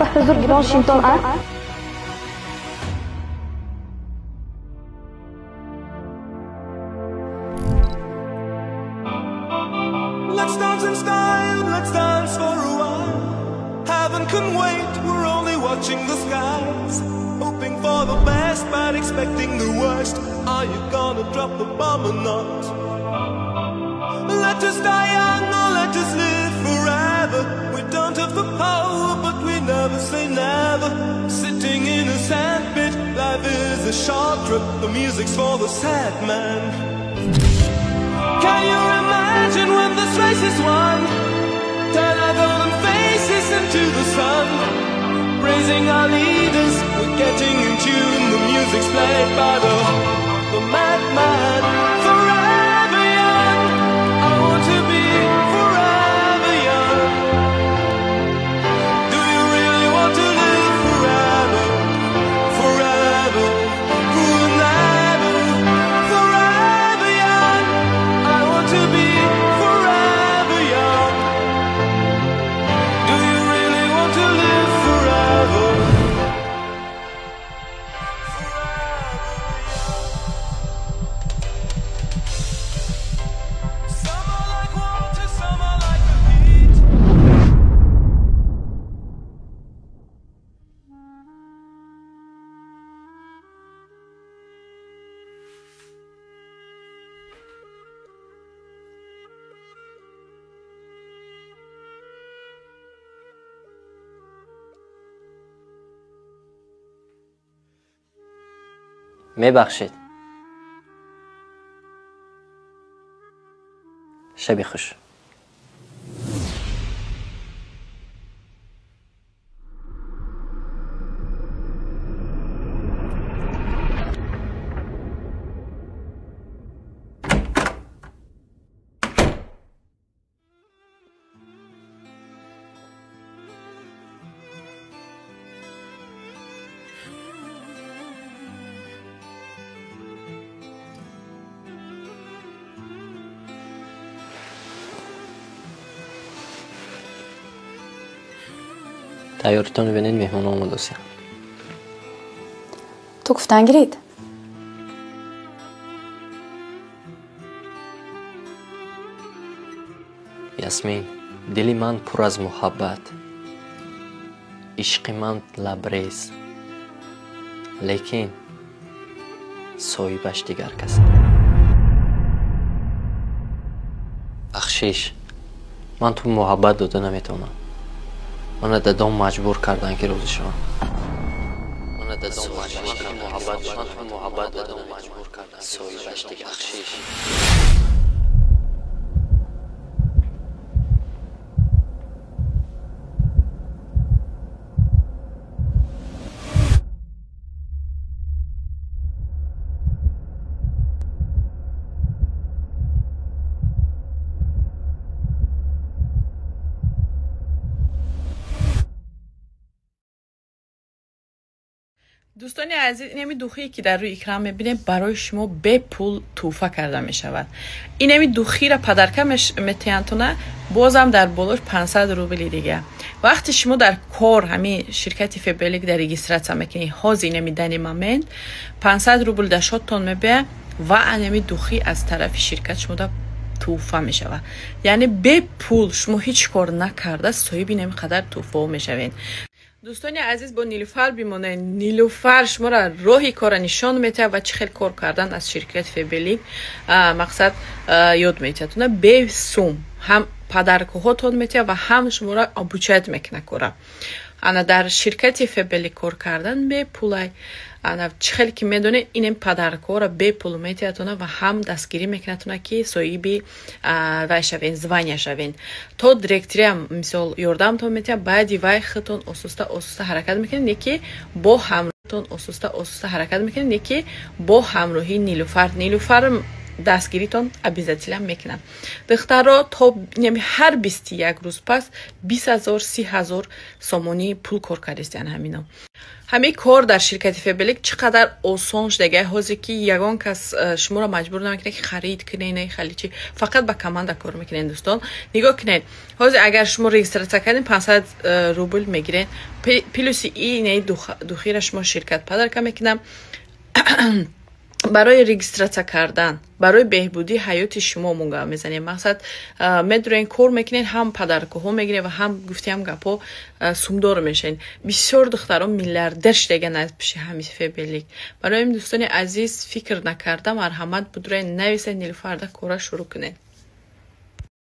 بحضر جدان شینتون Let's dance in style, let's dance for a while. Heaven can wait, we're only watching the skies. Hoping for the best, but expecting the worst. Are you gonna drop the bomb or not? Let us die young or let us live forever. We don't have the power, but we never say never. Sitting in a sandpit, life is a short trip. The music's for the sad man. Can you imagine when this race is won? Turn our golden faces into the sun. Praising our leaders, we're getting in tune. The music's played by the madman. Forever young, I want to be forever young. Do you really want to live forever? Forever, forever, forever young. I want to be forever young. Do you really want to live forever? Some are like water, some are like the heat. میبخشید. شبی خوش. تیارتون ببینید مهمان آمده است. تو گفتن گرید یاسمین، دلی من پر از محبت، عشق من لبریز، لیکن صاحبش دیگر کس. بخشش، من تو محبت داده نمیتونم. من دادم مجبور کردن که روز شما. من دادم محبت دادم مجبور کردن صاحبش دیگر بخشش. دوستان عزیز، این دوخی که در روی اکران میبینید برای شما به پول توفه کرده میشود. این دوخی را پدرکمش میتیانتونه بازم در بالوش 500 روبل دیگه. وقتی شما در کار همین شرکت فیبلیک در رجیستراسیون میکنی هاز اینمی دنی مامند 500 روبل داشتون میبه و اینمی دوخی از طرف شرکت شما دا توفه میشود. یعنی به پول شما هیچ کار نکرده صاحب اینمی قدر توفه میشوین. دوستان عزیز، با نیلوفر بیمونه. نیلوفر شما را راهی کار نشان میده و چه خیلی کار کردن از شرکت فیبلیک مقصد یاد میتونه. به سوم هم پدرکوهاتون میده و هم شما را ابوچت میکنه کارا. انا در شرکت فیبلیک کار کردن به پولای انا چه خیلی که میدونه این پدرکو را به پول میتونه و هم دستگیری میکنه که صاحبی وای شوین زوانیا شوین. تو دیرکتری مثال یاردم تو میتونه بعدی وای خطون اساستا حرکت میکنه که با همراهتون اساستا حرکت میکنه که با همراهی نیلوفر дастгиритон обязательно мекунам. Духтаро то ҳар 21 рӯз пас 20,000 30,000 сомонӣ пул кор кардистан ҳамино. ҳамаи кор дар ширкати Фебелик чӣ қадар осон шудаги ҳозир ки ягон кас шуморо маҷбур намекунад ки харид кунед хали чи фақат ба команда кор мекунед. дӯстон нигоҳ кунед, ҳозир агар шумо регистратсия кардед 500 рубл мегиред, плюси ин духира шумо ширкат падарка мекунам. барои регистратсия кардан, барои беҳбудии ҳаёти шумо мунга мезанем. мақсад медурен кор мекунед, ҳам падаркуҳо мегиред ва ҳам гуфтиам гапо сумдор мешавед. бисёр духтарон миллиардер шудаган аз пиши ҳамин Фебелик. барои дӯстони азиз фикр накарда марҳамат будурен нависед, нилуфарда кора шурӯъ кунед.